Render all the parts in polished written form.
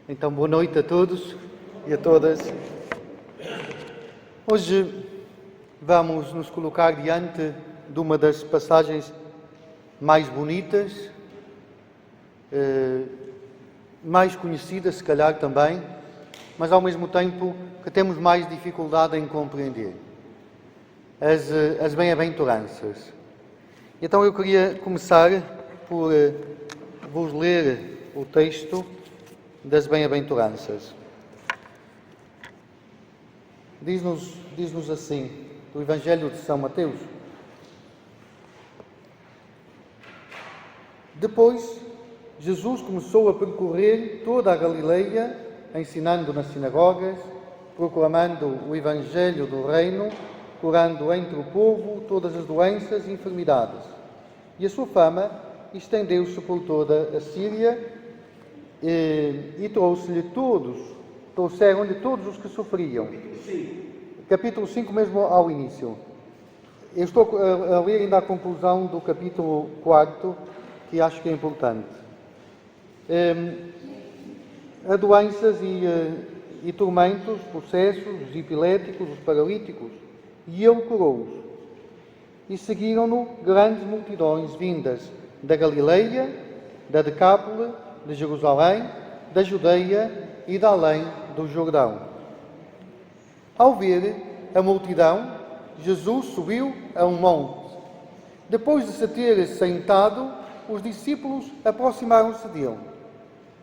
Então, boa noite a todos e a todas. Hoje vamos nos colocar diante de uma das passagens mais bonitas, mais conhecidas, se calhar também, mas ao mesmo tempo que temos mais dificuldade em compreender. As bem-aventuranças. Então eu queria começar por vos ler o texto das bem-aventuranças. Diz-nos assim, do Evangelho de São Mateus. Depois, Jesus começou a percorrer toda a Galileia, ensinando nas sinagogas, proclamando o Evangelho do Reino, curando entre o povo todas as doenças e enfermidades. E a sua fama estendeu-se por toda a Síria e trouxeram-lhe todos os que sofriam. Capítulo 5, mesmo ao início. Eu estou a ler ainda a conclusão do capítulo 4, que acho que é importante. Há doenças e tormentos, processos, os epiléticos, os paralíticos, e ele curou-os. E seguiram-no grandes multidões vindas da Galileia, da Decápole, de Jerusalém, da Judeia e de além do Jordão. Ao ver a multidão, Jesus subiu a um monte. Depois de se ter sentado, os discípulos aproximaram-se dele.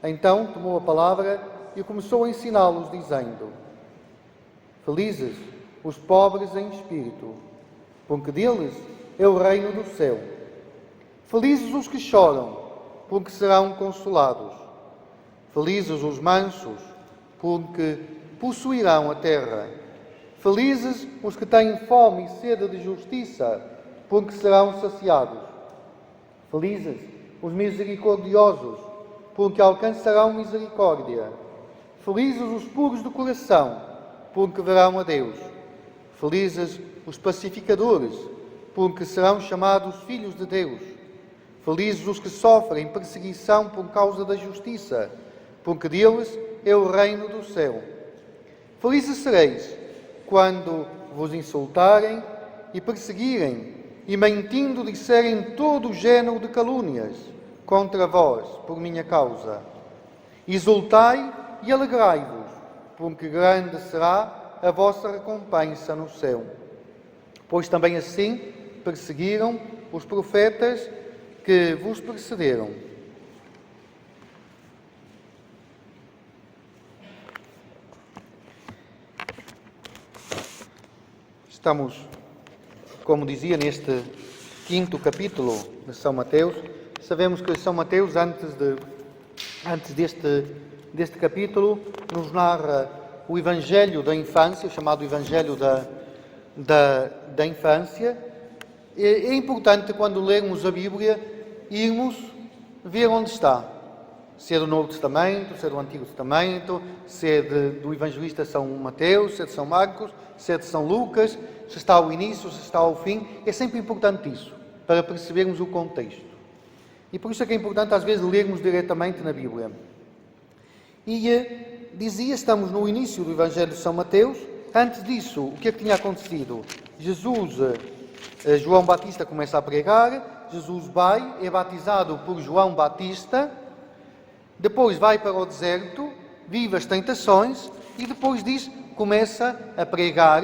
Então tomou a palavra e começou a ensiná-los, dizendo: Felizes os pobres em espírito, porque deles é o reino do céu. Felizes os que choram, porque serão consolados. Felizes os mansos, porque possuirão a terra. Felizes os que têm fome e sede de justiça, porque serão saciados. Felizes os misericordiosos, porque alcançarão misericórdia. Felizes os puros de coração, porque verão a Deus. Felizes os pacificadores, porque serão chamados filhos de Deus. Felizes os que sofrem perseguição por causa da justiça, porque deles é o reino do céu. Felizes sereis quando vos insultarem e perseguirem e mentindo disserem todo o género de calúnias contra vós por minha causa. Exultai e alegrai-vos, porque grande será a vossa recompensa no céu. Pois também assim perseguiram os profetas que vos precederam. Estamos, como dizia, neste 5º capítulo de São Mateus. Sabemos que São Mateus, antes deste capítulo, nos narra o Evangelho da infância, chamado Evangelho da infância. É importante, quando lermos a Bíblia, irmos ver onde está. Se é do Novo Testamento, se é do Antigo Testamento, se é do Evangelista São Mateus, se é de São Marcos, se é de São Lucas, se está ao início, se está ao fim. É sempre importante isso, para percebermos o contexto. E por isso é que é importante, às vezes, lermos diretamente na Bíblia. E dizia, estamos no início do Evangelho de São Mateus. Antes disso, o que é que tinha acontecido? João Batista começa a pregar, Jesus vai, é batizado por João Batista, depois vai para o deserto, vive as tentações e depois começa a pregar,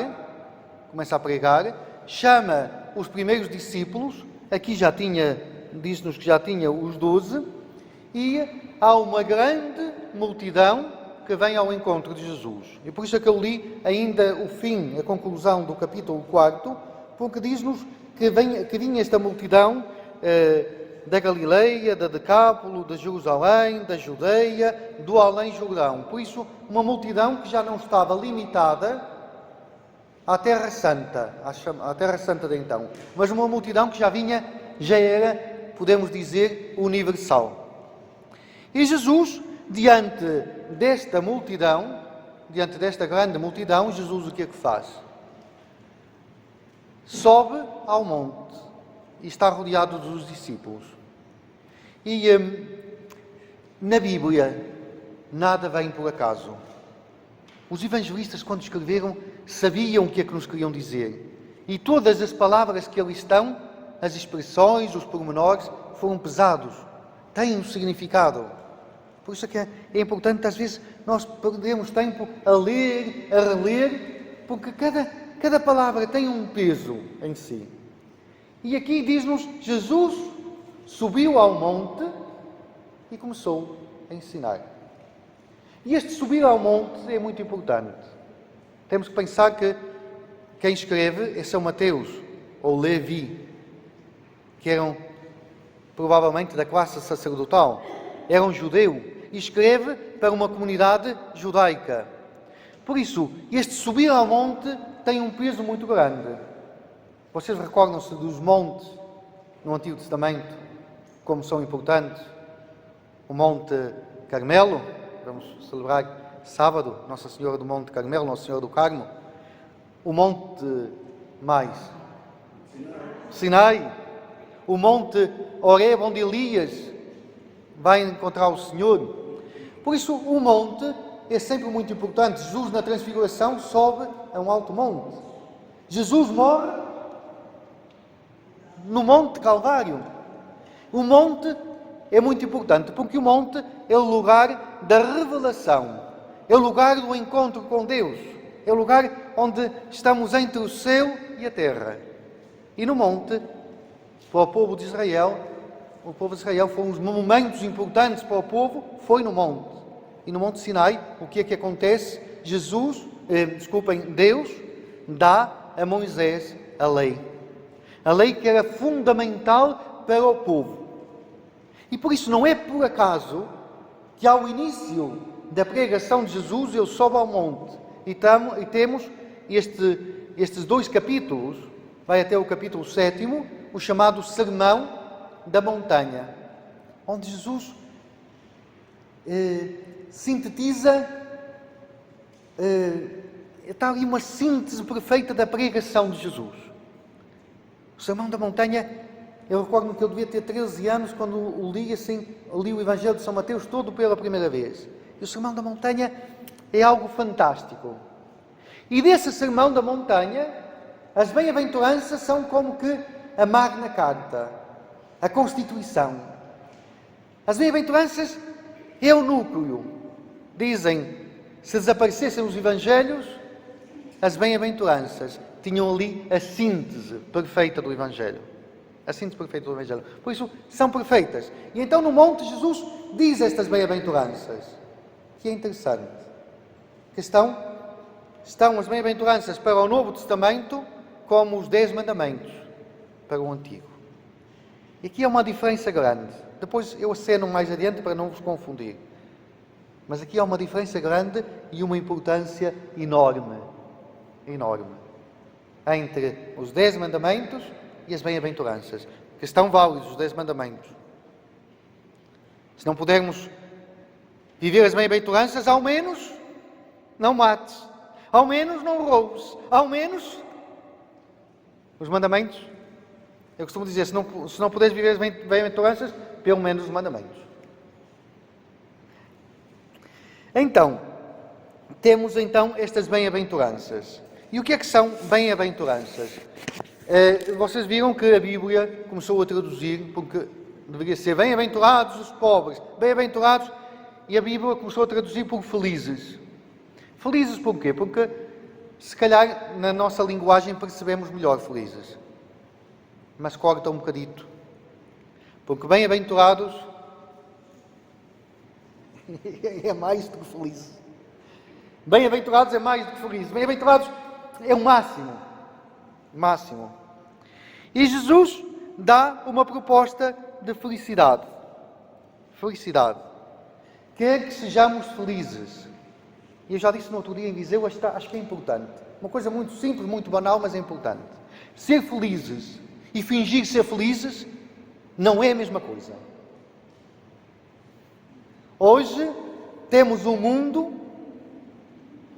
chama os primeiros discípulos, aqui diz-nos que já tinha os 12, e há uma grande multidão que vem ao encontro de Jesus. E por isso é que eu li ainda o fim, a conclusão do capítulo 4, porque diz-nos que vinha esta multidão da Galileia, da Decápole, de Jerusalém, da Judeia, do além-Jordão. Por isso, uma multidão que já não estava limitada à Terra Santa, à Terra Santa de então, mas uma multidão que já era, podemos dizer, universal. E Jesus, diante desta grande multidão, Jesus o que é que faz? Sobe ao monte e está rodeado dos discípulos. E na Bíblia, nada vem por acaso. Os evangelistas, quando escreveram, sabiam o que é que nos queriam dizer. E todas as palavras que ali estão, as expressões, os pormenores, foram pesados. Têm um significado. Por isso é que é importante, às vezes, nós perdemos tempo a ler, a reler, porque cada palavra tem um peso em si. E aqui diz-nos, Jesus subiu ao monte e começou a ensinar. E este subir ao monte é muito importante. Temos que pensar que quem escreve é São Mateus, ou Levi, que eram provavelmente da classe sacerdotal. Era um judeu e escreve para uma comunidade judaica. Por isso, este subir ao monte tem um peso muito grande. Vocês recordam-se dos montes no Antigo Testamento, como são importantes? O Monte Carmelo, vamos celebrar sábado, Nossa Senhora do Monte Carmelo, Nossa Senhora do Carmo. O Monte mais Sinai. O Monte Horeb, onde Elias vai encontrar o Senhor. Por isso, o monte é sempre muito importante. Jesus, na Transfiguração, sobe a um alto monte. Jesus morre no Monte Calvário. O monte é muito importante, porque o monte é o lugar da revelação, é o lugar do encontro com Deus, é o lugar onde estamos entre o céu e a terra. E no monte, para o povo de Israel, o povo de Israel foram os momentos importantes para o povo, foi no monte. E no Monte Sinai, o que é que acontece? Deus dá a Moisés a lei. A lei que era fundamental para o povo. E por isso não é por acaso que ao início da pregação de Jesus ele sobe ao monte. E temos estes 2 capítulos, vai até o capítulo 7º, o chamado Sermão da Montanha, onde Jesus sintetiza, está ali uma síntese perfeita da pregação de Jesus. O Sermão da Montanha, eu recordo-me que eu devia ter 13 anos quando o li o Evangelho de São Mateus todo pela primeira vez. E o Sermão da Montanha é algo fantástico. E desse Sermão da Montanha, as bem-aventuranças são como que a Magna Carta, a Constituição. As bem-aventuranças é o núcleo. Dizem, se desaparecessem os Evangelhos, as bem-aventuranças tinham ali a síntese perfeita do Evangelho. A síntese perfeita do Evangelho. Por isso, são perfeitas. E então no monte Jesus diz estas bem-aventuranças, que é interessante. Que estão as bem-aventuranças para o Novo Testamento como os 10 mandamentos para o Antigo. E aqui é uma diferença grande. Depois eu aceno mais adiante para não vos confundir. Mas aqui há uma diferença grande e uma importância enorme. Enorme. Entre os 10 mandamentos e as bem-aventuranças. Que estão válidos os 10 mandamentos. Se não pudermos viver as bem-aventuranças, ao menos não mates. Ao menos não roubes. Ao menos os mandamentos. Eu costumo dizer, se não puderes viver as bem-aventuranças, pelo menos os mandamentos. Então, temos estas bem-aventuranças. E o que é que são bem-aventuranças? Vocês viram que a Bíblia começou a traduzir, porque deveria ser bem-aventurados os pobres, bem-aventurados, e a Bíblia começou a traduzir por felizes. Felizes porquê? Porque, se calhar, na nossa linguagem percebemos melhor felizes. Mas corta um bocadito. Porque bem-aventurados é mais do que feliz. Bem-aventurados é mais do que feliz. Bem-aventurados é o máximo. Máximo. E Jesus dá uma proposta de felicidade. Felicidade. Quer que sejamos felizes. E eu já disse no outro dia em Viseu, acho que é importante. Uma coisa muito simples, muito banal, mas é importante. Ser felizes e fingir ser felizes não é a mesma coisa. Hoje temos um mundo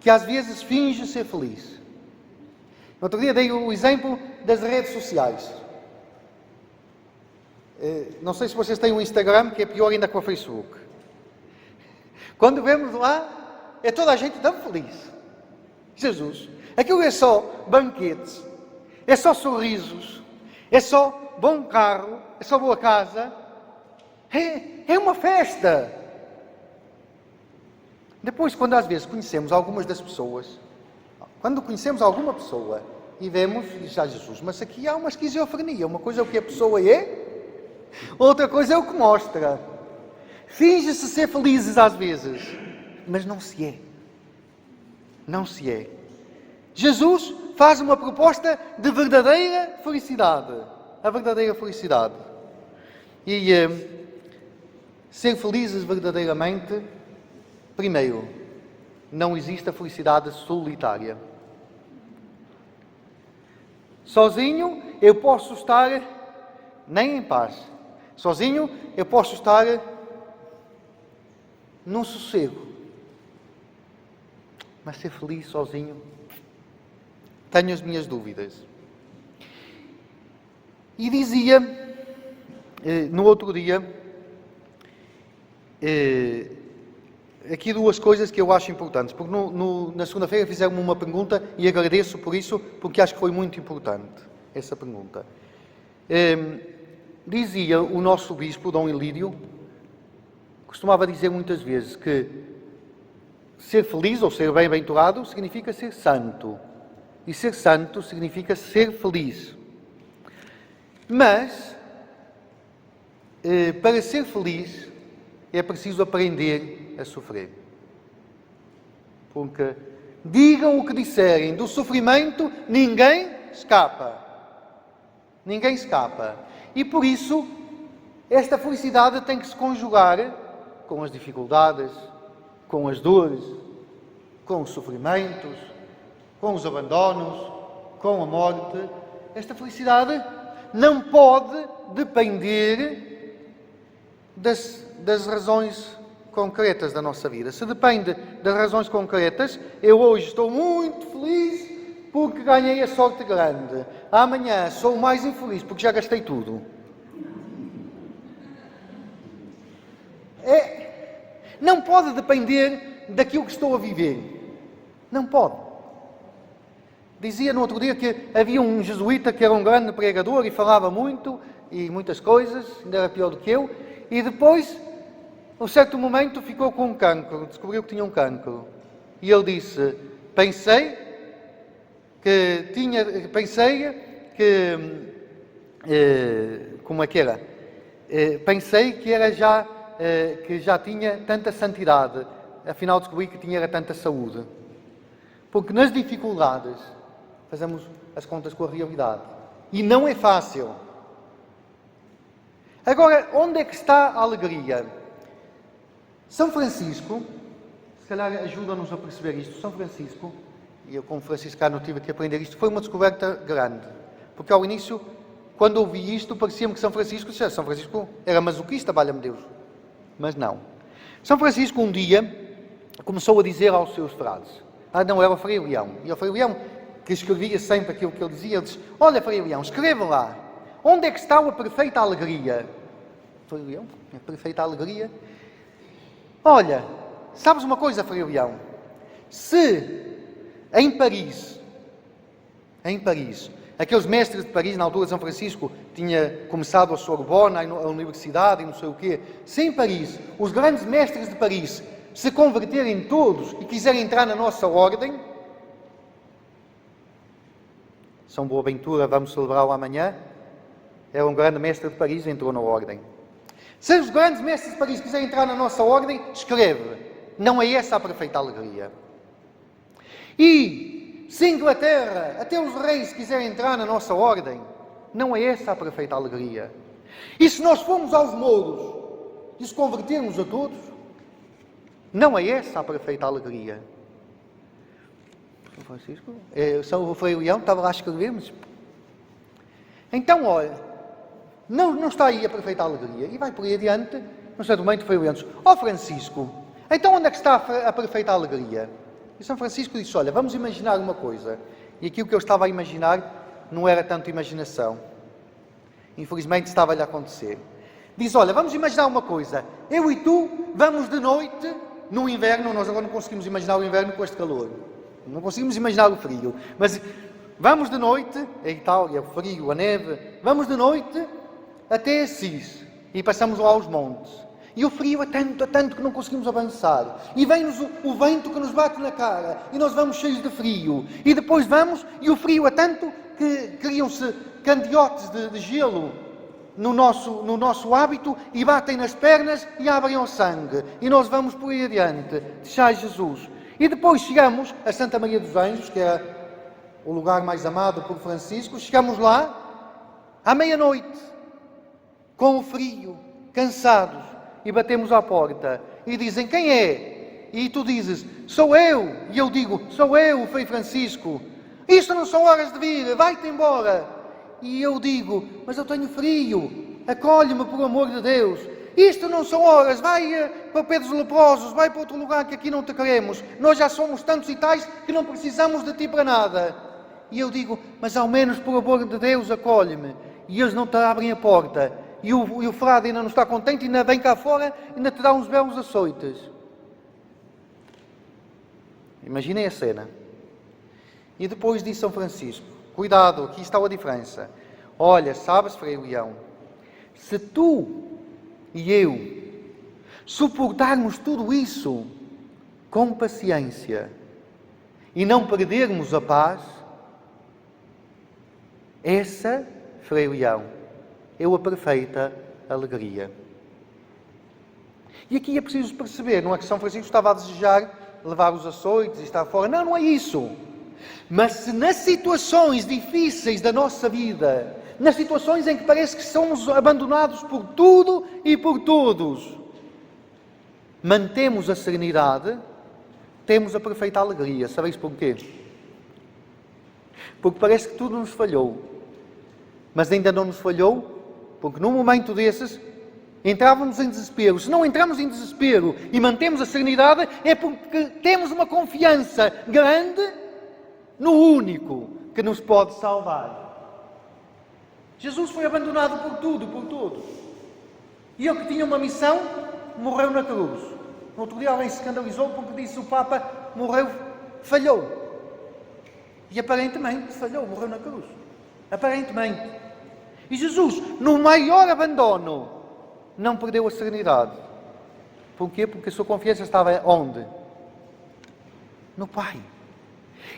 que às vezes finge ser feliz. No outro dia dei o exemplo das redes sociais. Não sei se vocês têm um Instagram, que é pior ainda que o Facebook. Quando vemos lá, é toda a gente tão feliz. Jesus, aquilo é só banquetes, é só sorrisos, é só bom carro, é só boa casa, é uma festa. Depois, quando às vezes conhecemos algumas das pessoas, quando conhecemos alguma pessoa e vemos, diz Jesus, mas aqui há uma esquizofrenia, uma coisa é o que a pessoa é, outra coisa é o que mostra. Finge-se ser felizes às vezes, mas não se é. Não se é. Jesus faz uma proposta de verdadeira felicidade. A verdadeira felicidade. E ser felizes verdadeiramente, primeiro, não existe a felicidade solitária. Sozinho eu posso estar nem em paz. Sozinho eu posso estar num sossego. Mas ser feliz sozinho, tenho as minhas dúvidas. E dizia, no outro dia, aqui duas coisas que eu acho importantes. Porque na segunda-feira fizeram-me uma pergunta e agradeço por isso, porque acho que foi muito importante essa pergunta. Dizia o nosso bispo, Dom Ilírio, costumava dizer muitas vezes que ser feliz ou ser bem-aventurado significa ser santo. E ser santo significa ser feliz. Mas, para ser feliz, é preciso aprender a sofrer. Porque, digam o que disserem, do sofrimento ninguém escapa. Ninguém escapa. E por isso, esta felicidade tem que se conjugar com as dificuldades, com as dores, com os sofrimentos, com os abandonos, com a morte. Esta felicidade não pode depender das razões concretas da nossa vida. Se depende das razões concretas, eu hoje estou muito feliz porque ganhei a sorte grande. Amanhã sou mais infeliz porque já gastei tudo. Não pode depender daquilo que estou a viver. Não pode. Dizia no outro dia que havia um jesuíta que era um grande pregador e falava muito, e muitas coisas, ainda era pior do que eu, e depois, a um certo momento, ficou com um cancro, descobriu que tinha um cancro. E ele disse, pensei que já tinha tanta santidade, afinal descobri que tinha tanta saúde. Porque nas dificuldades fazemos as contas com a realidade. E não é fácil. Agora, onde é que está a alegria? São Francisco, se calhar ajuda-nos a perceber isto, São Francisco, e eu como franciscano tive que aprender isto, foi uma descoberta grande. Porque ao início, quando ouvi isto, parecia-me que São Francisco era masoquista, valha-me Deus. Mas não. São Francisco um dia começou a dizer aos seus frades, era o Frei Leão, e o Frei Leão, que escrevia sempre aquilo que ele dizia, ele disse, olha Frei Leão, escreva lá, onde é que está a perfeita alegria? Frei Leão, a perfeita alegria? Olha, sabes uma coisa, Frei Leão, se em Paris, aqueles mestres de Paris, na altura de São Francisco, tinha começado a Sorbona, a universidade e não sei o quê. Se em Paris, os grandes mestres de Paris se converterem todos e quiserem entrar na nossa ordem, São Boaventura, vamos celebrá-lo amanhã, era um grande mestre de Paris e entrou na ordem. Se os grandes mestres de Paris quiserem entrar na nossa ordem, escreve. Não é essa a perfeita alegria. E se Inglaterra, até os reis quiserem entrar na nossa ordem, não é essa a perfeita alegria. E se nós formos aos mouros e os convertermos a todos, não é essa a perfeita alegria. São Francisco, o Frei Leão estava lá a escrever, mas... Então, olha, não está aí a perfeita alegria. E vai por aí adiante, no certo momento, o Frei Leão diz, Francisco, então onde é que está a perfeita alegria? E São Francisco disse, olha, vamos imaginar uma coisa. E aquilo que eu estava a imaginar não era tanto imaginação. Infelizmente estava-lhe a acontecer. Diz, olha, vamos imaginar uma coisa. Eu e tu vamos de noite no inverno, nós agora não conseguimos imaginar o inverno com este calor. Não conseguimos imaginar o frio. Mas vamos de noite, a Itália, o frio, a neve, vamos de noite até Assis e passamos lá aos montes. E o frio é tanto que não conseguimos avançar. E vem-nos o vento que nos bate na cara. E nós vamos cheios de frio. E depois vamos, e o frio é tanto que criam-se candiotes de gelo no nosso hábito e batem nas pernas e abrem ao sangue. E nós vamos por aí adiante. Deixai Jesus. E depois chegamos a Santa Maria dos Anjos, que é o lugar mais amado por Francisco. Chegamos lá à meia-noite, com o frio, cansados. E batemos à porta e dizem, quem é? E tu dizes, sou eu. E eu digo, sou eu, Frei Francisco. Isto não são horas de vir, vai-te embora. E eu digo, mas eu tenho frio, acolhe-me por amor de Deus. Isto não são horas, vai para Pedros Leprosos, vai para outro lugar que aqui não te queremos. Nós já somos tantos e tais que não precisamos de ti para nada. E eu digo, mas ao menos por amor de Deus acolhe-me. E eles não te abrem a porta. E o frade ainda não está contente, ainda vem cá fora, ainda te dá uns belos açoites. Imaginem a cena. E depois diz São Francisco, cuidado, aqui está a diferença. Olha, sabes, Frei Leão, se tu e eu suportarmos tudo isso com paciência e não perdermos a paz, essa, Frei Leão, é a perfeita alegria. E aqui é preciso perceber, não é que São Francisco estava a desejar levar os açoites e estar fora. Não, não é isso. Mas se nas situações difíceis da nossa vida, nas situações em que parece que somos abandonados por tudo e por todos, mantemos a serenidade, temos a perfeita alegria. Sabeis porquê? Porque parece que tudo nos falhou. Mas ainda não nos falhou, porque num momento desses entrávamos em desespero. Se não entramos em desespero e mantemos a serenidade, é porque temos uma confiança grande no único que nos pode salvar. Jesus foi abandonado por tudo, por todos. E ele que tinha uma missão, morreu na cruz. No outro dia alguém se escandalizou porque disse o Papa morreu, falhou. E aparentemente falhou, morreu na cruz. Aparentemente. E Jesus, no maior abandono, não perdeu a serenidade. Porquê? Porque a sua confiança estava onde? No Pai.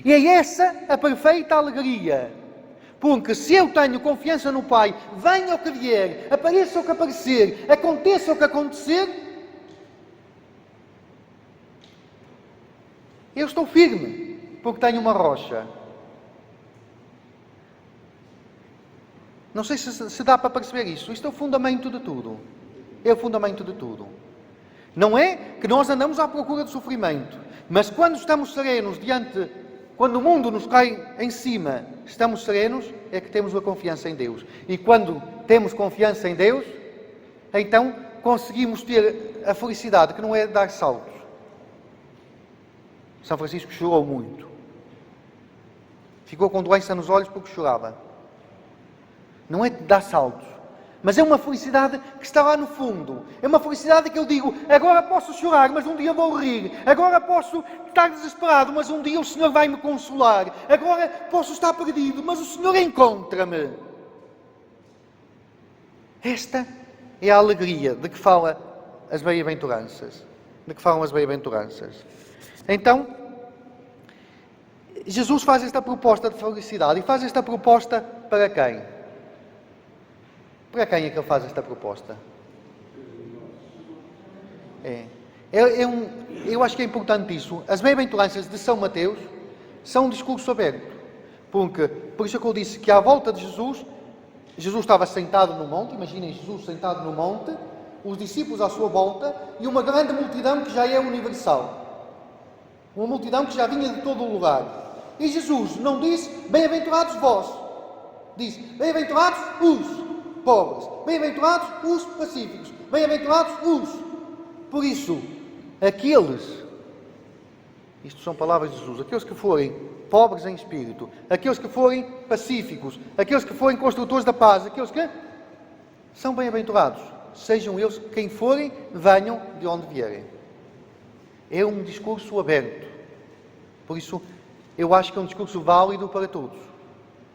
E é essa a perfeita alegria. Porque se eu tenho confiança no Pai, venha o que vier, apareça o que aparecer, aconteça o que acontecer, eu estou firme, porque tenho uma rocha. Não sei se dá para perceber isso. Isto é o fundamento de tudo. É o fundamento de tudo. Não é que nós andamos à procura de sofrimento, mas quando estamos serenos quando o mundo nos cai em cima, estamos serenos, é que temos a confiança em Deus. E quando temos confiança em Deus, então conseguimos ter a felicidade, que não é dar saltos. São Francisco chorou muito. Ficou com doença nos olhos porque chorava. Não é de dar saltos, mas é uma felicidade que está lá no fundo. É uma felicidade que eu digo, agora posso chorar, mas um dia vou rir. Agora posso estar desesperado, mas um dia o Senhor vai me consolar. Agora posso estar perdido, mas o Senhor encontra-me. Esta é a alegria de que fala as bem-aventuranças. De que falam as bem-aventuranças. Então, Jesus faz esta proposta de felicidade. E faz esta proposta para quem? Para quem é que ele faz esta proposta? Eu acho que é importante isso. As bem-aventuranças de São Mateus são um discurso aberto. Por isso é que eu disse que à volta de Jesus estava sentado no monte, imaginem Jesus sentado no monte, os discípulos à sua volta e uma grande multidão que já é universal. Uma multidão que já vinha de todo o lugar. E Jesus não disse, bem-aventurados vós. Diz, bem-aventurados os pobres, bem-aventurados os pacíficos, bem-aventurados os. Por isso, isto são palavras de Jesus, aqueles que forem pobres em espírito, aqueles que forem pacíficos, aqueles que forem construtores da paz, aqueles que são bem-aventurados, sejam eles quem forem, venham de onde vierem. É um discurso aberto. Por isso, eu acho que é um discurso válido para todos.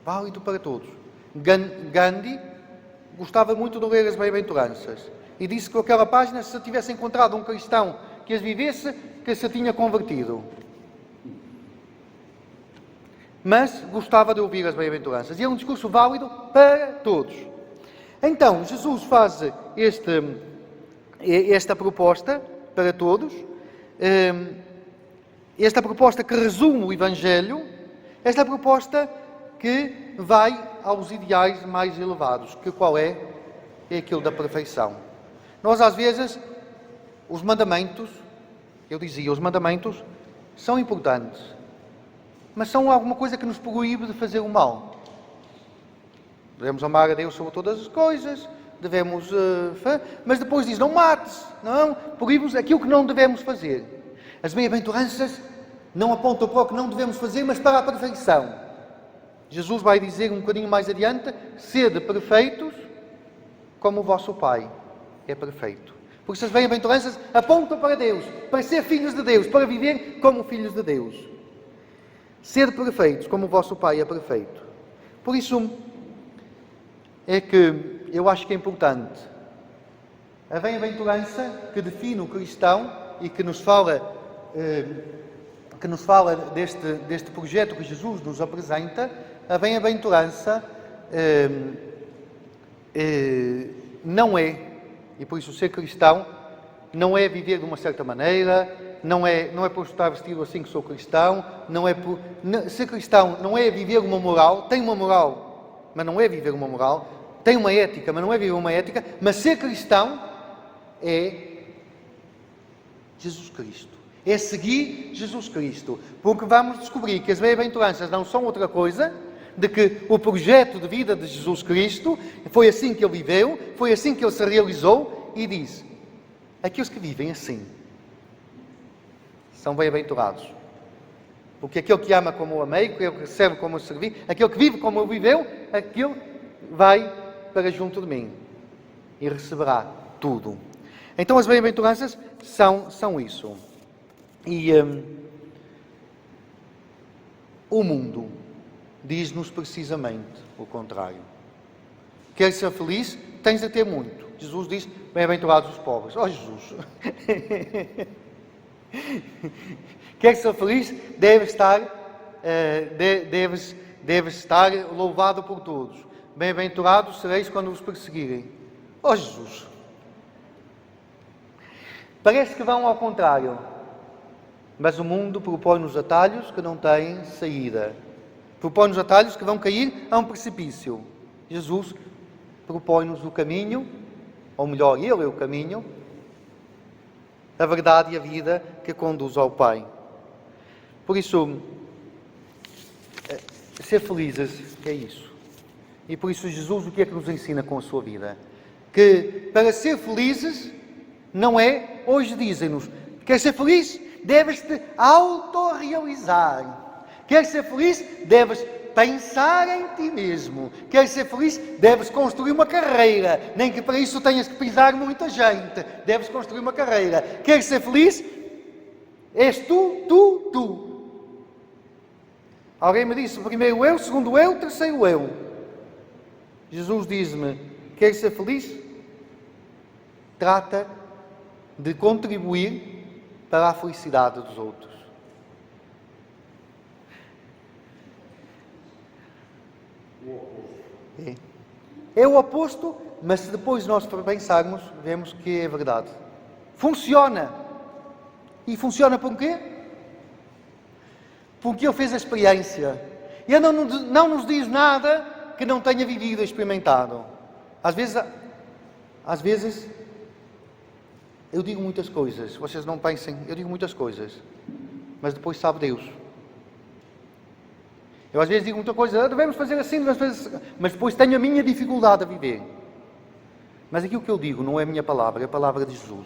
Válido para todos. Gandhi gostava muito de ler as bem-aventuranças e disse que aquela página, se tivesse encontrado um cristão que as vivesse, que se tinha convertido. Mas gostava de ouvir as bem-aventuranças. E é um discurso válido para todos. Então, Jesus faz esta proposta para todos. Esta proposta que resume o Evangelho. Esta proposta que vai aos ideais mais elevados. Que qual é? É aquilo da perfeição. Nós, às vezes, os mandamentos, os mandamentos são importantes. Mas são alguma coisa que nos proíbe de fazer o mal. Devemos amar a Deus sobre todas as coisas, devemos... mas depois diz, não mates, não, proíbe-nos aquilo que não devemos fazer. As bem-aventuranças não apontam para o que não devemos fazer, mas para a perfeição. Jesus vai dizer um bocadinho mais adiante, sede perfeitos como o vosso Pai é perfeito. Por isso as bem-aventuranças apontam para Deus, para ser filhos de Deus, para viver como filhos de Deus. Ser perfeitos, como o vosso Pai é perfeito. Por isso, é que eu acho que é importante a bem-aventurança que define o cristão e que nos fala deste projeto que Jesus nos apresenta. A bem-aventurança não é, e por isso ser cristão, não é viver de uma certa maneira, não é por estar vestido assim que sou cristão, ser cristão não é viver uma moral, tem uma moral, mas não é viver uma moral, tem uma ética, mas não é viver uma ética, mas ser cristão é Jesus Cristo, é seguir Jesus Cristo, porque vamos descobrir que as bem-aventuranças não são outra coisa de que o projeto de vida de Jesus Cristo foi assim que ele viveu, foi assim que ele se realizou e diz, aqueles que vivem assim são bem-aventurados. Porque aquele que ama como eu amei, aquele que recebe como eu servi, aquele que vive como eu viveu, aquele vai para junto de mim e receberá tudo. Então as bem-aventuranças são isso. E o mundo diz-nos precisamente o contrário. Queres ser feliz? Tens de ter muito. Jesus diz, bem-aventurados os pobres. Oh Jesus! Queres ser feliz? Deves estar louvado por todos. Bem-aventurados sereis quando vos perseguirem. Oh Jesus! Parece que vão ao contrário. Mas o mundo propõe-nos atalhos que não têm saída. Propõe-nos atalhos que vão cair a um precipício. Jesus propõe-nos o caminho, ou melhor, Ele é o caminho, a verdade e a vida que conduz ao Pai. Por isso, ser felizes é isso. E por isso Jesus o que é que nos ensina com a sua vida? Que para ser felizes não é, hoje dizem-nos, queres ser feliz? Deves-te autorrealizar. Queres ser feliz? Deves pensar em ti mesmo. Queres ser feliz? Deves construir uma carreira. Nem que para isso tenhas que pisar muita gente. Deves construir uma carreira. Queres ser feliz? És tu. Alguém me disse, primeiro eu, segundo eu, terceiro eu. Jesus diz-me, queres ser feliz? Trata de contribuir para a felicidade dos outros. É o oposto, mas se depois nós pensarmos, vemos que é verdade. Funciona. E funciona por quê? Porque ele fez a experiência. Ele não nos diz nada que não tenha vivido e experimentado. Às vezes, eu digo muitas coisas. Vocês não pensem, eu digo muitas coisas. Mas depois sabe Deus. Eu às vezes digo muita coisa, devemos fazer assim, mas depois tenho a minha dificuldade a viver. Mas aquilo que eu digo não é a minha palavra, é a palavra de Jesus.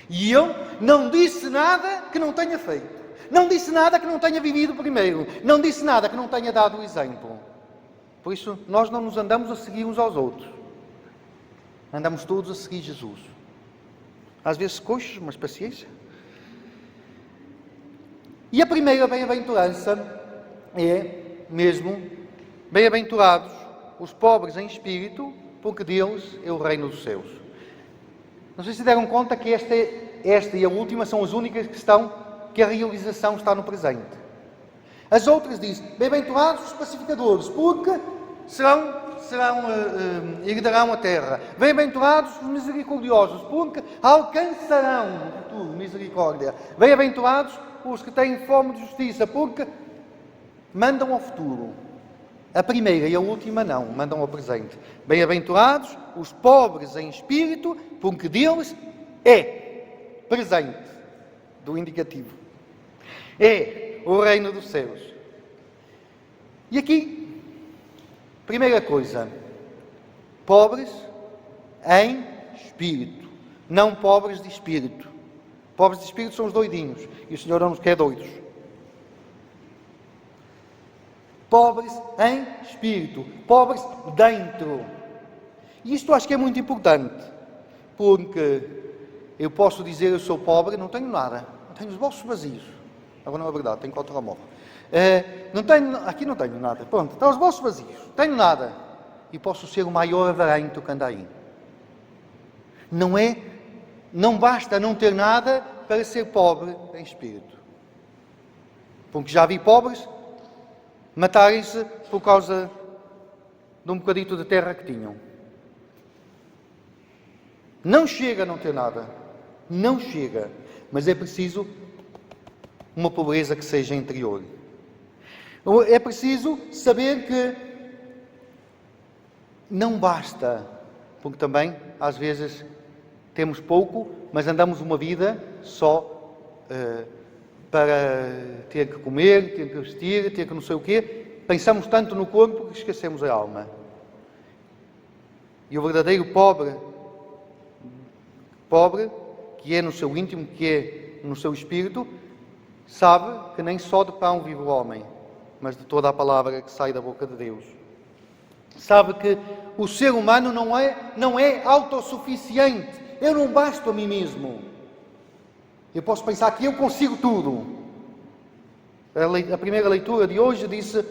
E eu não disse nada que não tenha feito. Não disse nada que não tenha vivido primeiro. Não disse nada que não tenha dado o exemplo. Por isso, nós não nos andamos a seguir uns aos outros. Andamos todos a seguir Jesus. Às vezes coxos, mas paciência. E a primeira bem-aventurança é mesmo: bem-aventurados os pobres em espírito, porque deles é o reino dos céus. Não sei se deram conta que esta e a última são as únicas que a realização está no presente. As outras dizem: bem-aventurados os pacificadores, porque herdarão a terra. Bem-aventurados os misericordiosos, porque alcançarão no futuro misericórdia. Bem-aventurados os que têm fome de justiça, porque mandam ao futuro. A primeira e a última não, mandam ao presente. Bem-aventurados os pobres em espírito, porque deles é presente do indicativo. É o reino dos céus. E aqui, primeira coisa, pobres em espírito, não pobres de espírito. Pobres de espírito são os doidinhos, e o Senhor não nos quer doidos. Pobres em espírito, pobres dentro. E isto acho que é muito importante, porque eu posso dizer eu sou pobre, não tenho nada, tenho os bolsos vazios. Agora não é verdade, tenho 4 telemóvel. Aqui não tenho nada, pronto, estão os bolsos vazios, tenho nada. E posso ser o maior avarento que anda aí. Não basta não ter nada para ser pobre em espírito. Porque já vi pobres matarem-se por causa de um bocadito de terra que tinham. Não chega a não ter nada. Não chega. Mas é preciso uma pobreza que seja interior. É preciso saber que não basta, porque também, às vezes, temos pouco, mas andamos uma vida só para ter que comer, ter que vestir, ter que não sei o quê. Pensamos tanto no corpo que esquecemos a alma. E o verdadeiro pobre, que é no seu íntimo, que é no seu espírito, sabe que nem só de pão vive o homem, mas de toda a palavra que sai da boca de Deus. Sabe que o ser humano não é autossuficiente. Eu não basto a mim mesmo. Eu posso pensar que eu consigo tudo. A primeira leitura de hoje disse: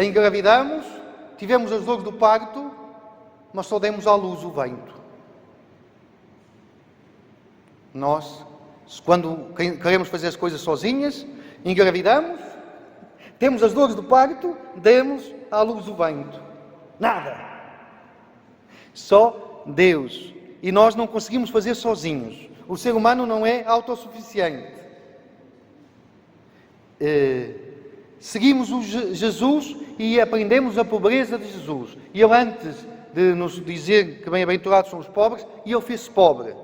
engravidamos, tivemos as dores do parto, mas só demos à luz o vento. Nós, quando queremos fazer as coisas sozinhas, engravidamos, temos as dores do parto, demos à luz o vento. Nada. Só Deus. E nós não conseguimos fazer sozinhos. O ser humano não é autossuficiente. Seguimos Jesus e aprendemos a pobreza de Jesus. E ele, antes de nos dizer que bem-aventurados são os pobres, ele fez-se pobre.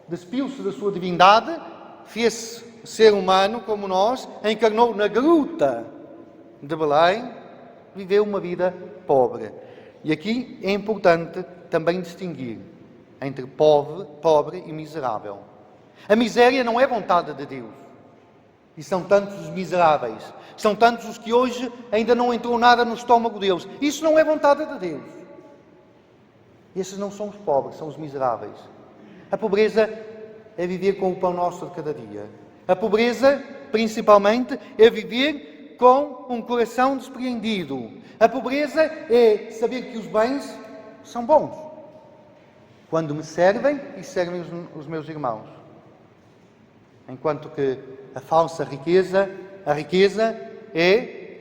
Despiu-se da sua divindade, fez-se ser humano como nós, encarnou na gruta de Belém, viveu uma vida pobre. E aqui é importante também distinguir entre pobre e miserável. A miséria não é vontade de Deus. E são tantos os miseráveis. São tantos os que hoje ainda não entrou nada no estômago deles. Isso não é vontade de Deus. Esses não são os pobres, são os miseráveis. A pobreza é viver com o pão nosso de cada dia. A pobreza, principalmente, é viver com um coração despreendido. A pobreza é saber que os bens são bons quando me servem e servem os meus irmãos. Enquanto que a falsa riqueza, a riqueza é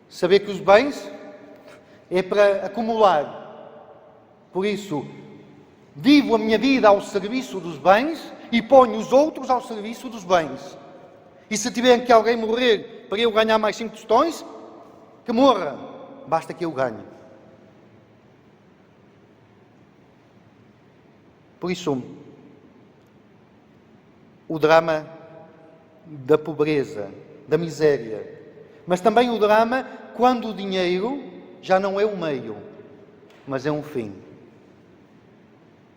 saber que os bens é para acumular. Por isso, vivo a minha vida ao serviço dos bens e ponho os outros ao serviço dos bens. E se tiver que alguém morrer para eu ganhar mais 5 tostões, que morra. Basta que eu ganhe. Por isso, o drama da pobreza, da miséria, mas também o drama quando o dinheiro já não é o meio, mas é um fim.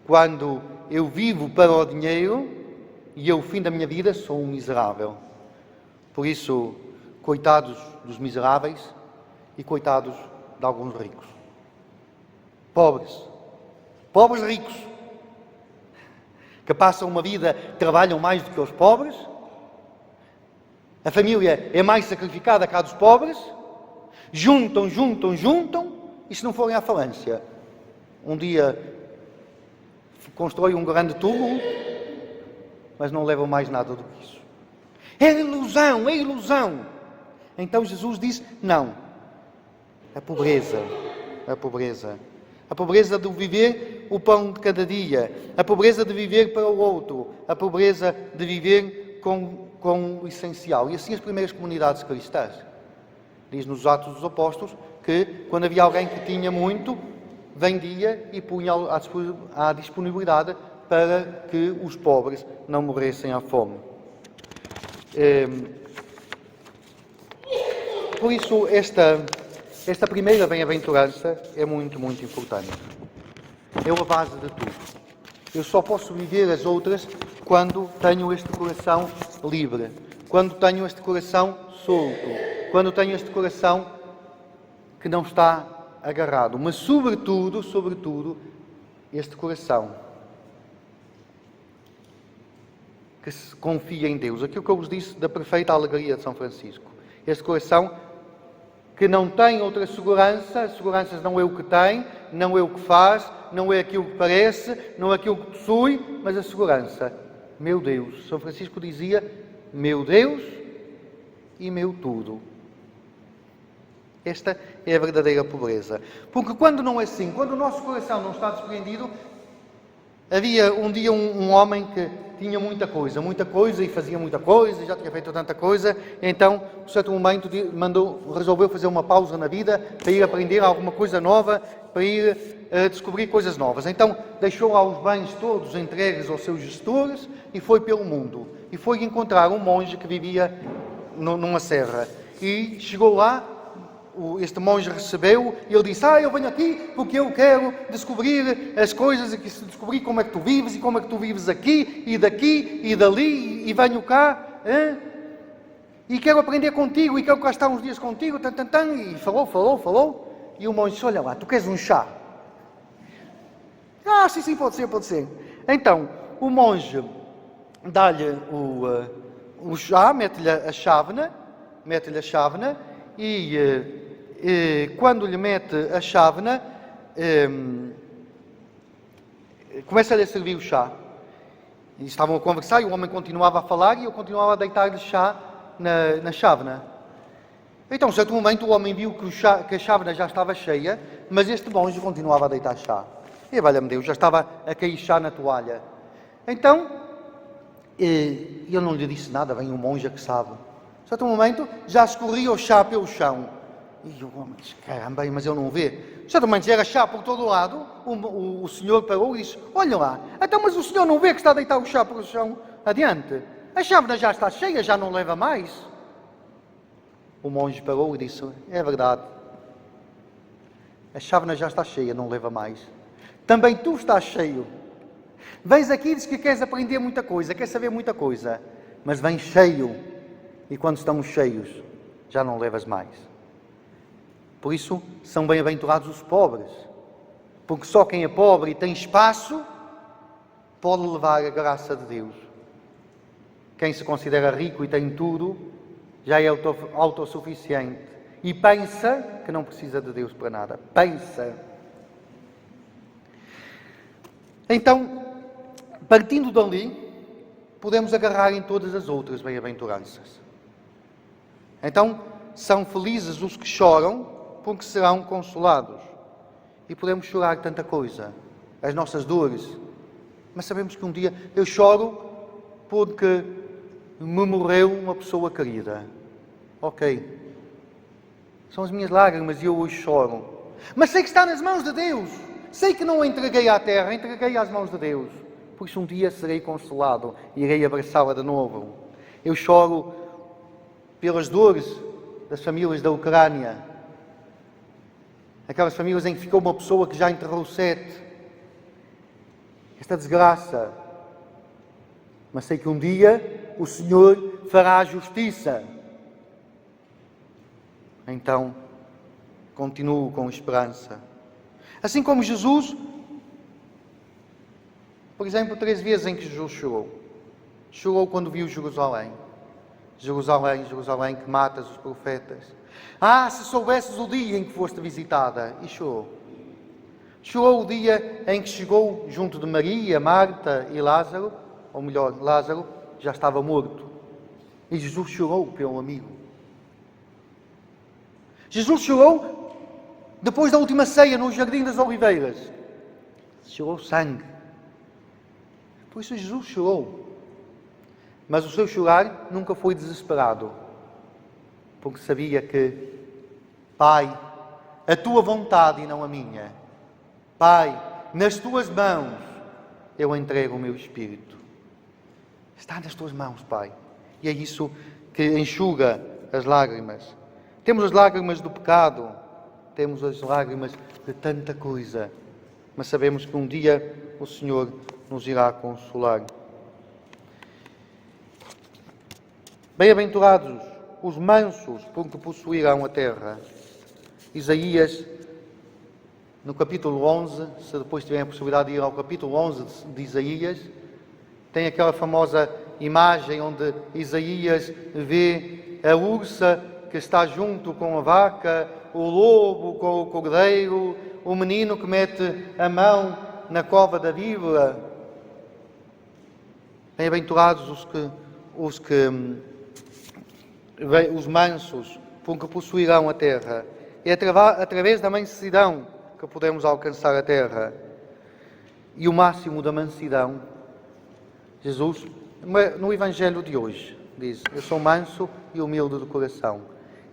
Quando eu vivo para o dinheiro e eu, o fim da minha vida, sou um miserável. Por isso, coitados dos miseráveis e coitados de alguns ricos. Pobres ricos. que passam uma vida, trabalham mais do que os pobres, a família é mais sacrificada que a dos pobres, juntam, e se não forem à falência, um dia constroem um grande túmulo, mas não levam mais nada do que isso. É ilusão, é ilusão. Então Jesus disse, não, a pobreza de viver o pão de cada dia, a pobreza de viver para o outro, a pobreza de viver com o essencial. E assim as primeiras comunidades cristãs. Diz nos Atos dos Apóstolos que quando havia alguém que tinha muito, vendia e punha à disponibilidade para que os pobres não morressem à fome. Por isso, esta primeira bem-aventurança é muito, muito importante. É a base de tudo. Eu só posso viver as outras quando tenho este coração livre, quando tenho este coração solto, quando tenho este coração que não está agarrado, mas sobretudo, este coração que se confia em Deus. Aquilo que eu vos disse da perfeita alegria de São Francisco. Este coração que não tem outra segurança, a segurança não é o que tem, não é o que faz, não é aquilo que parece, não é aquilo que possui, mas a segurança, meu Deus. São Francisco dizia, meu Deus e meu tudo. Esta é a verdadeira pobreza. Porque quando não é assim, quando o nosso coração não está desprendido, havia um dia um homem que tinha muita coisa e fazia muita coisa, e já tinha feito tanta coisa, então, a certo momento, resolveu fazer uma pausa na vida para ir aprender alguma coisa nova, para ir descobrir coisas novas. Então, deixou lá os bens todos entregues aos seus gestores e foi pelo mundo. E foi encontrar um monge que vivia numa serra. E chegou lá, este monge recebeu e ele disse, eu venho aqui porque eu quero descobrir as coisas, e descobrir como é que tu vives e como é que tu vives aqui e daqui e dali e venho cá e quero aprender contigo e quero cá estar uns dias contigo e falou e o monge disse, olha lá, tu queres um chá? Sim, pode ser. Então, o monge dá-lhe o chá, mete-lhe a chávena e quando lhe mete a chávena, começa-lhe a servir o chá. E estavam a conversar e o homem continuava a falar e eu continuava a deitar-lhe chá na chávena. Então, a certo momento, o homem viu que a chávena já estava cheia, mas este monge continuava a deitar chá. E, valha-me Deus, já estava a cair chá na toalha. Então, ele não lhe disse nada, vem o monge que sabe. A certo momento, já escorria o chá pelo chão. E o homem disse, caramba, mas eu não vê. A certo momento, era chá por todo o lado, o senhor parou e disse, olha lá, então, mas o senhor não vê que está a deitar o chá pelo chão adiante? A chávena já está cheia, já não leva mais. O monge parou e disse, é verdade. A chávena já está cheia, não leva mais. Também tu estás cheio. Vens aqui e dizes que queres aprender muita coisa, queres saber muita coisa, mas vens cheio. E quando estamos cheios, já não levas mais. Por isso, são bem-aventurados os pobres. Porque só quem é pobre e tem espaço, pode levar a graça de Deus. Quem se considera rico e tem tudo, já é autossuficiente. E pensa que não precisa de Deus para nada. Pensa. Então, partindo dali, podemos agarrar em todas as outras bem-aventuranças. Então, são felizes os que choram, porque serão consolados. E podemos chorar tanta coisa, as nossas dores. Mas sabemos que um dia eu choro porque me morreu uma pessoa querida. Ok. São as minhas lágrimas e eu hoje choro. Mas sei que está nas mãos de Deus. Sei que não a entreguei à terra, entreguei às mãos de Deus. Por isso um dia serei consolado e irei abraçá-la de novo. Eu choro pelas dores das famílias da Ucrânia. Aquelas famílias em que ficou uma pessoa que já enterrou 7. Esta desgraça. Mas sei que um dia o Senhor fará a justiça. Então, continuo com esperança. Assim como Jesus Por exemplo, 3 vezes em que Jesus chorou. Chorou quando viu Jerusalém. Jerusalém, Jerusalém, que matas os profetas. Ah, se soubesses o dia em que foste visitada. E chorou. Chorou o dia em que chegou junto de Maria, Marta e Lázaro. Ou melhor, Lázaro já estava morto. E Jesus chorou pelo amigo. Jesus chorou depois da última ceia no Jardim das Oliveiras. Chorou sangue. Por isso Jesus chorou. Mas o seu chorar nunca foi desesperado. Porque sabia que, Pai, a tua vontade e não a minha. Pai, nas tuas mãos eu entrego o meu espírito. Está nas tuas mãos, Pai. E é isso que enxuga as lágrimas. Temos as lágrimas do pecado, temos as lágrimas de tanta coisa, mas sabemos que um dia o Senhor nos irá consolar. Bem-aventurados os mansos, porque possuirão a terra. Isaías, no capítulo 11, se depois tiverem a possibilidade de ir ao capítulo 11 de Isaías, tem aquela famosa imagem onde Isaías vê a ursa que está junto com a vaca, o lobo com o cordeiro, o menino que mete a mão na cova da víbora. Bem-aventurados os mansos, porque possuirão a terra. É através da mansidão que podemos alcançar a terra. E o máximo da mansidão, Jesus, no Evangelho de hoje, diz: eu sou manso e humilde de coração.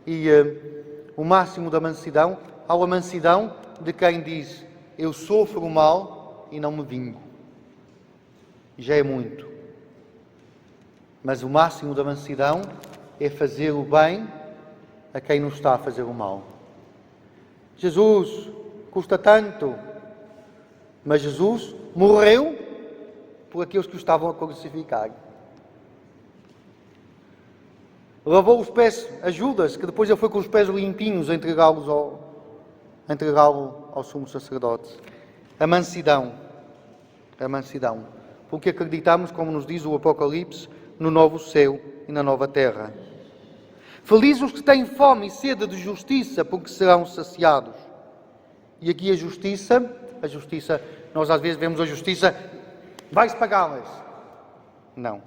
E o máximo da mansidão, há a mansidão de quem diz: eu sofro o mal e não me vingo. Já é muito. Mas o máximo da mansidão é fazer o bem a quem nos está a fazer o mal. Jesus custa tanto, mas Jesus morreu por aqueles que o estavam a crucificar. Lavou os pés a Judas, que depois ele foi com os pés limpinhos a entregá-lo ao sumo sacerdote. A mansidão. Porque acreditamos, como nos diz o Apocalipse, no novo céu e na nova terra. Felizes os que têm fome e sede de justiça, porque serão saciados. E aqui a justiça, nós às vezes vemos a justiça, vais pagá-las. Não.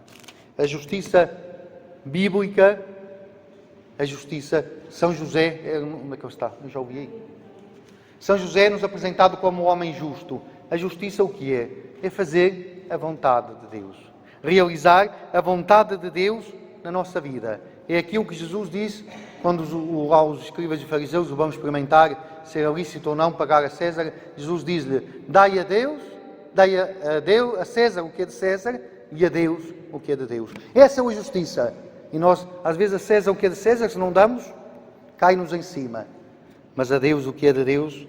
A justiça bíblica, a justiça, São José, onde é que ele está? Eu já ouvi aí. São José é nos apresentado como um homem justo. A justiça o que é? É fazer a vontade de Deus. Realizar a vontade de Deus na nossa vida. É aquilo que Jesus disse quando os escribas e fariseus o vão experimentar se é lícito ou não pagar a César. Jesus diz-lhe: dai a César o que é de César e a Deus o que é de Deus. Essa é a justiça. E nós, às vezes, a César o que é de César, se não damos, cai-nos em cima. Mas a Deus o que é de Deus.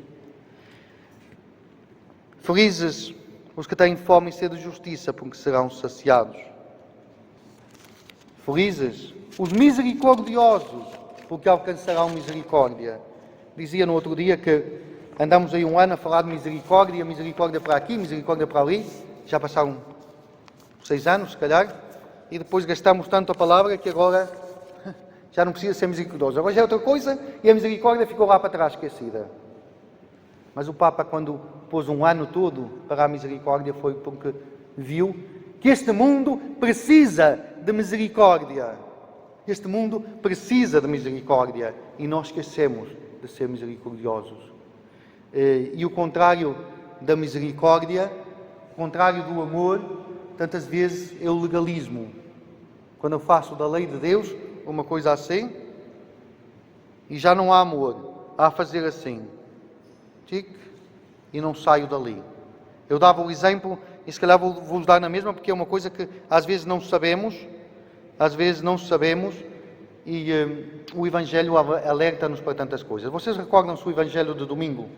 Felizes os que têm fome e sede de justiça, porque serão saciados. Felizes os misericordiosos, porque alcançarão misericórdia. Dizia no outro dia que andamos aí um ano a falar de misericórdia para aqui, misericórdia para ali. Já passaram 6 anos, se calhar, e depois gastamos tanto a palavra que agora já não precisa ser misericordioso. Agora já é outra coisa e a misericórdia ficou lá para trás esquecida. Mas o Papa, quando pôs um ano todo para a misericórdia, foi porque viu que este mundo precisa de misericórdia. Este mundo precisa de misericórdia e nós esquecemos de ser misericordiosos. E o contrário da misericórdia, o contrário do amor, tantas vezes é o legalismo. Quando eu faço da lei de Deus uma coisa assim, e já não há amor, há a fazer assim, e não saio dali. Eu dava o exemplo, e se calhar vou-vos dar na mesma, porque é uma coisa que às vezes não sabemos, e o Evangelho alerta-nos para tantas coisas. Vocês recordam-se o Evangelho de domingo,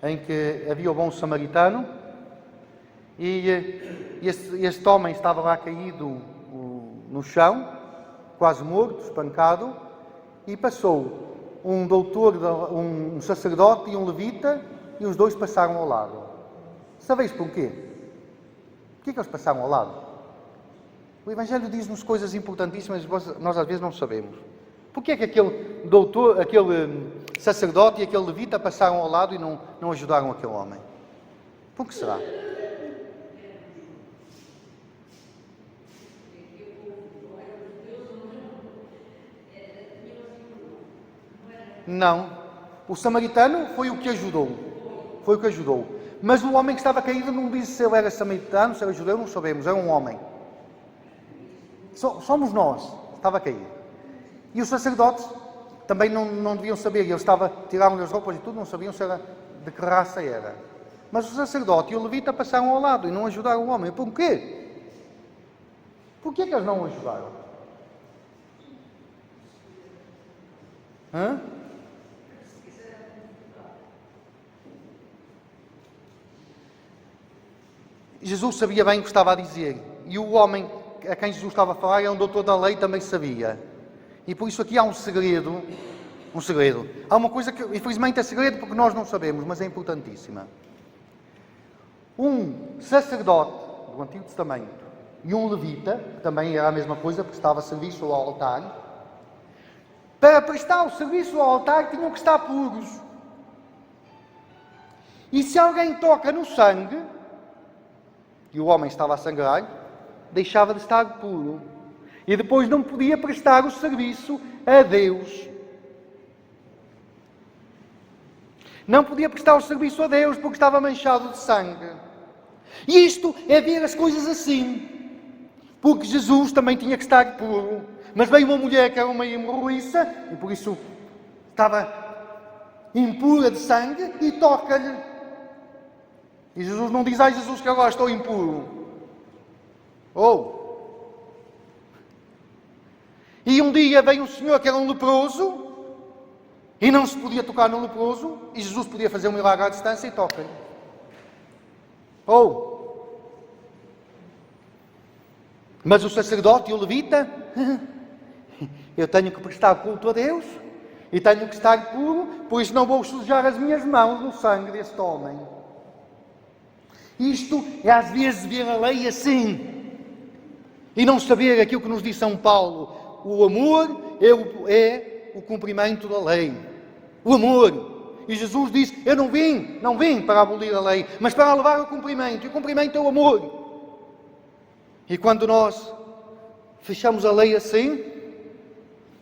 em que havia o bom samaritano, e este homem estava lá caído no chão, quase morto, espancado, e passou um doutor, um sacerdote e um levita, e os dois passaram ao lado. Sabeis porquê? Porquê que eles passaram ao lado? O Evangelho diz-nos coisas importantíssimas que nós às vezes não sabemos. Porquê que aquele doutor, aquele sacerdote e aquele levita passaram ao lado e não ajudaram aquele homem? Por que será? Não. O samaritano foi o que ajudou. Foi o que ajudou. Mas o homem que estava caído não diz se ele era samaritano, se era judeu, não sabemos. Era um homem. Somos nós. Estava caído. E os sacerdotes também não deviam saber. Eles tiraram-lhe as roupas e tudo, não sabiam se era, de que raça era. Mas o sacerdote e o levita passaram ao lado e não ajudaram o homem. Por quê? Por que eles não o ajudaram? Hã? Jesus sabia bem o que estava a dizer. E o homem a quem Jesus estava a falar era um doutor da lei, também sabia. E por isso aqui há um segredo. Há uma coisa que, infelizmente, é segredo porque nós não sabemos, mas é importantíssima. Um sacerdote do Antigo Testamento e um levita, que também era a mesma coisa, porque estava a serviço ao altar, para prestar o serviço ao altar tinham que estar puros. E se alguém toca no sangue, e o homem estava a sangrar, deixava de estar puro. E depois não podia prestar o serviço a Deus. Não podia prestar o serviço a Deus porque estava manchado de sangue. E isto é ver as coisas assim. Porque Jesus também tinha que estar puro. Mas veio uma mulher que era uma hemorroíça, e por isso estava impura de sangue, e toca-lhe. E Jesus não diz, ai Jesus, que agora estou impuro. E um dia veio um senhor que era um leproso, e não se podia tocar no leproso, e Jesus podia fazer um milagre à distância e toca-lhe. Mas o sacerdote e o levita, eu tenho que prestar culto a Deus, e tenho que estar puro, por isso não vou sujar as minhas mãos no sangue deste homem. Isto é às vezes ver a lei assim, e não saber aquilo que nos diz São Paulo. O amor é o cumprimento da lei. O amor. E Jesus diz, eu não vim para abolir a lei, mas para levar ao cumprimento. E o cumprimento é o amor. E quando nós fechamos a lei assim,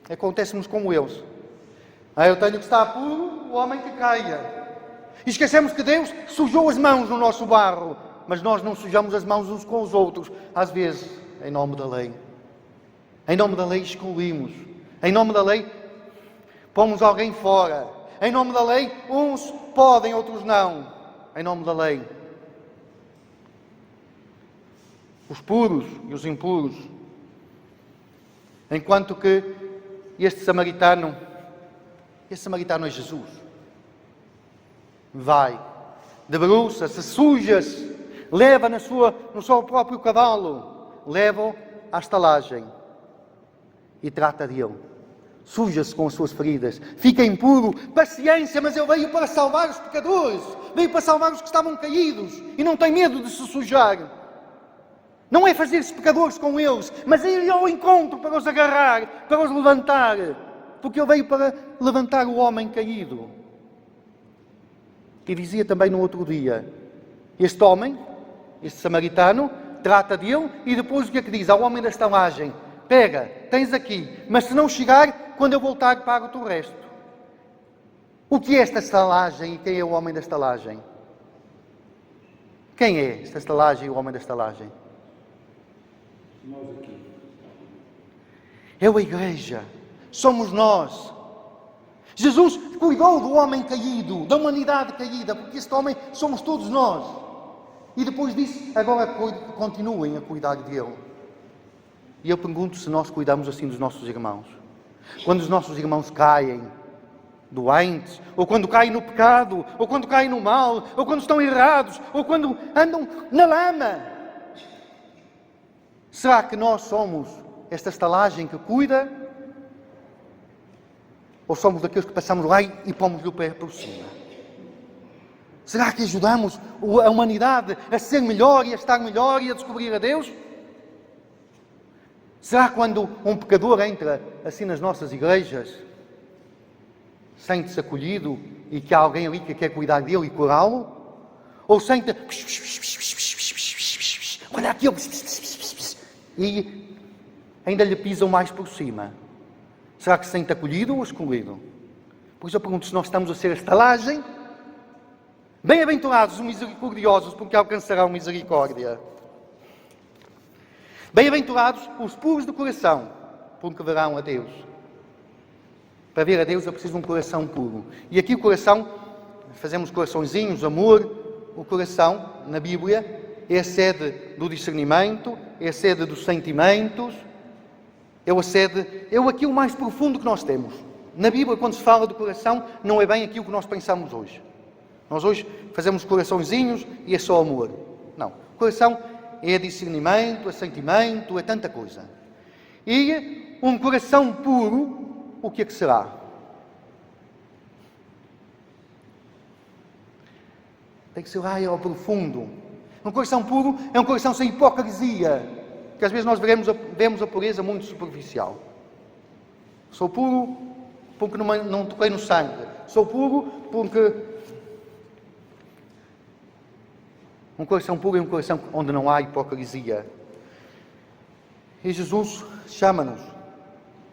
acontece-nos como eles. Eu tenho que estar puro, o homem que caia. E esquecemos que Deus sujou as mãos no nosso barro, mas nós não sujamos as mãos uns com os outros, às vezes, em nome da lei. Em nome da lei excluímos. Em nome da lei pomos alguém fora. Em nome da lei uns podem, outros não. Em nome da lei. Os puros e os impuros. Enquanto que este samaritano é Jesus. Vai, debruça-se, suja-se, leva no seu próprio cavalo, leva-o à estalagem e trata dele. Suja-se com as suas feridas, fica impuro, paciência, mas ele veio para salvar os pecadores, veio para salvar os que estavam caídos e não tem medo de se sujar. Não é fazer-se pecadores com eles, mas é ir ao encontro para os agarrar, para os levantar, porque ele veio para levantar o homem caído. E dizia também no outro dia, este homem, este samaritano, trata dele e depois o que é que diz ao homem da estalagem? Pega, tens aqui, mas se não chegar, quando eu voltar, pago-te o resto. O que é esta estalagem e quem é o homem da estalagem? Quem é esta estalagem e o homem da estalagem? Nós aqui. É a igreja, somos nós. Jesus cuidou do homem caído, da humanidade caída, porque este homem somos todos nós. E depois disse, agora continuem a cuidar dele. E eu pergunto se nós cuidamos assim dos nossos irmãos. Quando os nossos irmãos caem, doentes, ou quando caem no pecado, ou quando caem no mal, ou quando estão errados, ou quando andam na lama. Será que nós somos esta estalagem que cuida? Ou somos daqueles que passamos lá e pomos-lhe o pé por cima? Será que ajudamos a humanidade a ser melhor e a estar melhor e a descobrir a Deus? Será que quando um pecador entra assim nas nossas igrejas, sente-se acolhido e que há alguém ali que quer cuidar dele e curá-lo? Ou sente... Olha aqui, e ainda lhe pisam mais por cima. Será que se sente acolhido ou excluído? Por isso eu pergunto se nós estamos a ser a estalagem. Bem-aventurados os misericordiosos, porque alcançarão misericórdia. Bem-aventurados os puros de coração, porque verão a Deus. Para ver a Deus eu preciso de um coração puro. E aqui o coração, fazemos coraçõezinhos, amor. O coração, na Bíblia, é a sede do discernimento, é a sede dos sentimentos, é aquilo mais profundo que nós temos. Na Bíblia, quando se fala do coração, não é bem aquilo que nós pensamos hoje. Nós hoje fazemos coraçõezinhos e é só amor. Não. O coração é discernimento, é sentimento, é tanta coisa. E um coração puro, o que é que será? Tem que ser lá ao profundo. Um coração puro é um coração sem hipocrisia. Porque às vezes nós vemos a pureza muito superficial. Sou puro porque não toquei no sangue. Sou puro porque... Um coração puro é um coração onde não há hipocrisia. E Jesus chama-nos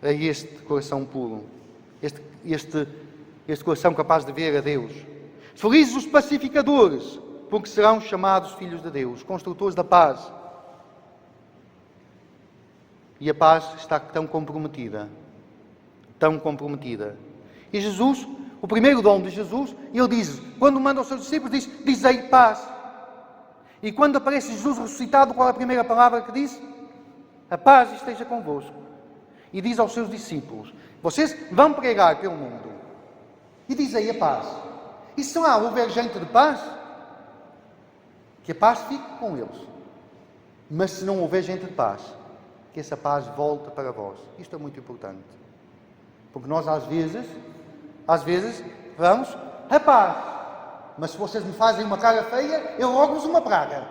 a este coração puro. Este coração capaz de ver a Deus. Felizes os pacificadores, porque serão chamados filhos de Deus, construtores da paz. E a paz está tão comprometida. Tão comprometida. E Jesus, o primeiro dom de Jesus, ele diz, quando manda aos seus discípulos, dizei paz. E quando aparece Jesus ressuscitado, qual é a primeira palavra que diz? A paz esteja convosco. E diz aos seus discípulos, vocês vão pregar pelo mundo. E dizei a paz. E se lá houver gente de paz, que a paz fique com eles. Mas se não houver gente de paz, que essa paz volte para vós. Isto é muito importante. Porque nós às vezes, vamos, a paz. Mas se vocês me fazem uma cara feia, eu logo-vos uma praga.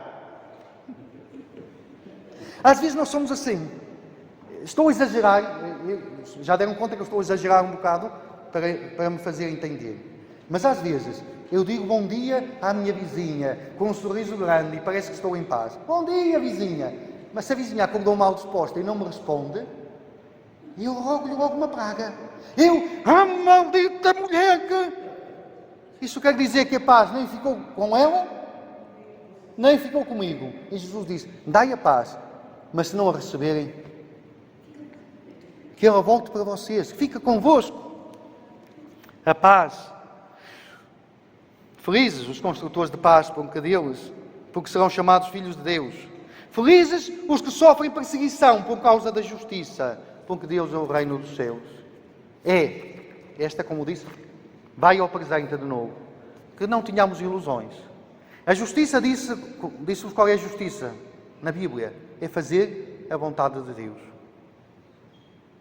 Às vezes nós somos assim. Estou a exagerar, já deram conta que eu estou a exagerar um bocado para me fazer entender. Mas às vezes eu digo bom dia à minha vizinha, com um sorriso grande e parece que estou em paz. Bom dia, vizinha. Mas se a vizinha acordou mal disposta e não me responde, eu rogo-lhe logo uma praga. Maldita mulher que... Isso quer dizer que a paz nem ficou com ela, nem ficou comigo. E Jesus diz, dai a paz, mas se não a receberem, que ela volte para vocês, fica convosco. A paz. Felizes os construtores de paz, porque serão chamados filhos de Deus. Felizes os que sofrem perseguição por causa da justiça, porque Deus é o reino dos céus. Esta, como disse, vai ao presente de novo. Que não tenhamos ilusões. A justiça disse-vos qual é a justiça na Bíblia. É fazer a vontade de Deus.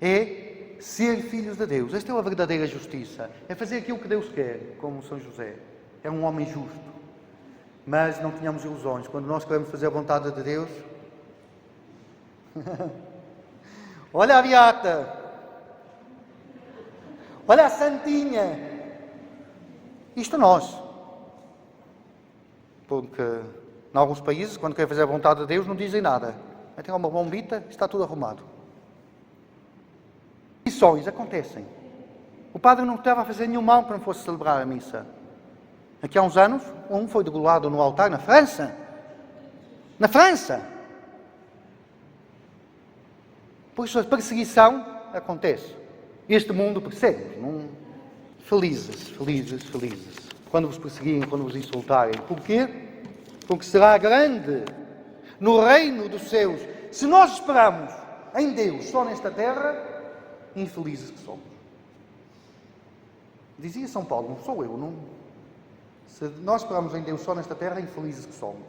É ser filhos de Deus. Esta é a verdadeira justiça. É fazer aquilo que Deus quer, como São José. É um homem justo. Mas não tenhamos ilusões. Quando nós queremos fazer a vontade de Deus... Olha a Beata! Olha a Santinha! Isto nós. Porque, em alguns países, quando querem fazer a vontade de Deus, não dizem nada. Metem uma bombita, está tudo arrumado. Missões acontecem. O padre não estava a fazer nenhum mal para não fosse celebrar a missa. Aqui há uns anos, um foi degolado no altar na França. Na França! Por isso a perseguição acontece. Este mundo persegue-nos. Felizes, felizes, felizes. Quando vos perseguirem, quando vos insultarem. Porquê? Porque será grande no reino dos céus. Se nós esperamos em Deus só nesta terra, infelizes que somos. Dizia São Paulo, não sou eu, não. Se nós esperamos em Deus só nesta terra, infelizes que somos.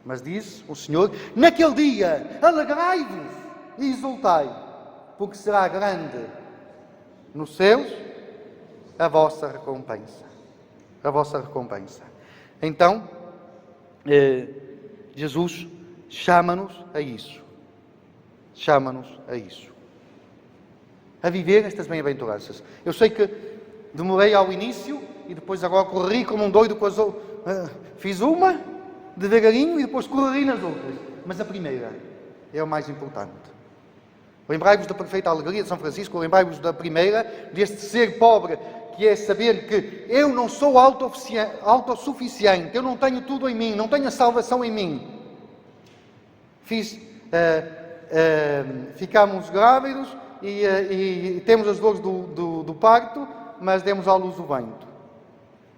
Mas diz o Senhor, naquele dia, alegrai-vos e exultai, porque será grande nos céus a vossa recompensa. a vossa recompensa. Então, Jesus chama-nos a isso. Chama-nos a isso. A viver estas bem-aventuranças. Eu sei que demorei ao início e depois agora corri como um doido com as outras. Fiz uma devagarinho e depois corri nas outras. Mas a primeira é o mais importante. Lembrai-vos da perfeita alegria de São Francisco, lembrai-vos da primeira, deste ser pobre, que é saber que eu não sou autossuficiente, eu não tenho tudo em mim, não tenho a salvação em mim. Ficámos grávidos e temos as dores do parto, mas demos à luz o vento.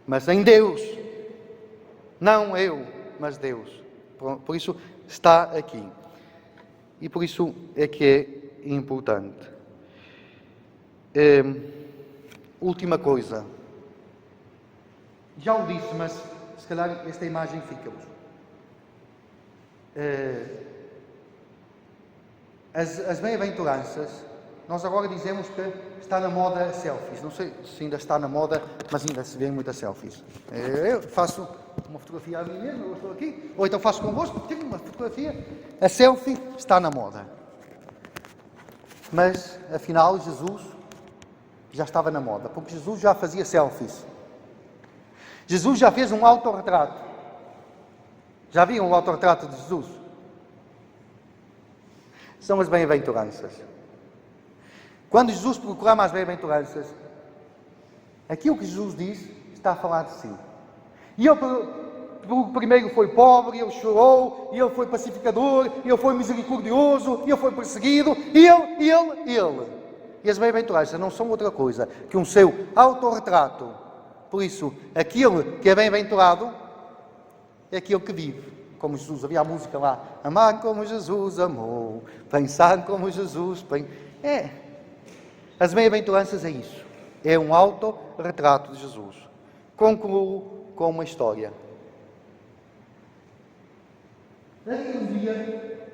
Mas em Deus, não eu, mas Deus. Por isso está aqui. E por isso é que é importante. Última coisa. Já o disse, mas se calhar esta imagem fica-vos. As bem-aventuranças, nós agora dizemos que está na moda selfies. Não sei se ainda está na moda, mas ainda se vê muitas selfies. Eu faço uma fotografia a mim mesmo, eu estou aqui, ou então faço convosco, tenho uma fotografia. A selfie está na moda. Mas, afinal, Jesus já estava na moda, porque Jesus já fazia selfies. Jesus já fez um autorretrato. Já viram o autorretrato de Jesus? São as bem-aventuranças. Quando Jesus proclama as bem-aventuranças, aquilo que Jesus diz está a falar de si. E ele primeiro foi pobre, ele chorou, ele foi pacificador, ele foi misericordioso, ele foi perseguido, ele. E as bem-aventuranças não são outra coisa que um seu autorretrato. Por isso, aquele que é bem-aventurado é aquele que vive como Jesus. Havia a música lá, amar como Jesus amou, pensar como Jesus As bem-aventuranças é isso. É um autorretrato de Jesus. Concluo com uma história. Um dia,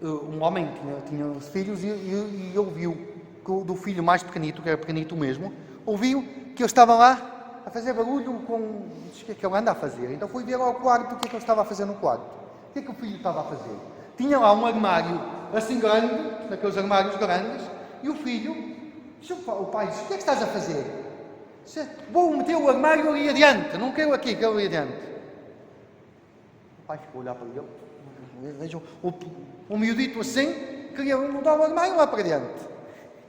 um homem tinha filhos e ouviu do filho mais pequenito, que era pequenito mesmo, ouviu que ele estava lá a fazer barulho com... Diz que é que ele anda a fazer. Então foi ver ao quarto o que é que ele estava a fazer no quarto. O que é que o filho estava a fazer? Tinha lá um armário assim grande, daqueles armários grandes, e o filho, o pai disse, o que é que estás a fazer? Disse, vou meter o armário ali adiante, não quero aqui, quero ali adiante. O pai ficou a olhar para ele, vejam, o miudito assim, queria mudar o armário lá para diante.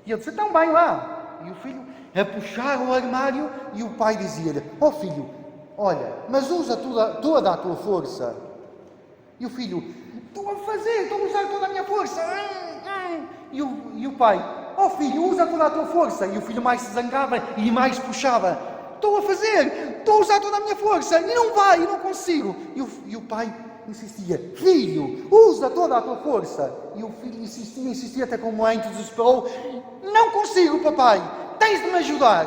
E ele disse, então vai lá. E o filho a puxar o armário, e o pai dizia-lhe, filho, olha, mas usa toda a tua força. E o filho, estou a usar toda a minha força. E o pai, filho, usa toda a tua força. E o filho mais se zangava e mais puxava, estou a usar toda a minha força, e não vai, e não consigo. E o pai insistia, filho, usa toda a tua força. E o filho insistia até que o momento desesperou, não consigo, papai, tens de me ajudar.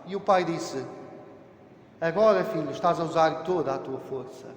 E o pai disse, agora, filho, estás a usar toda a tua força.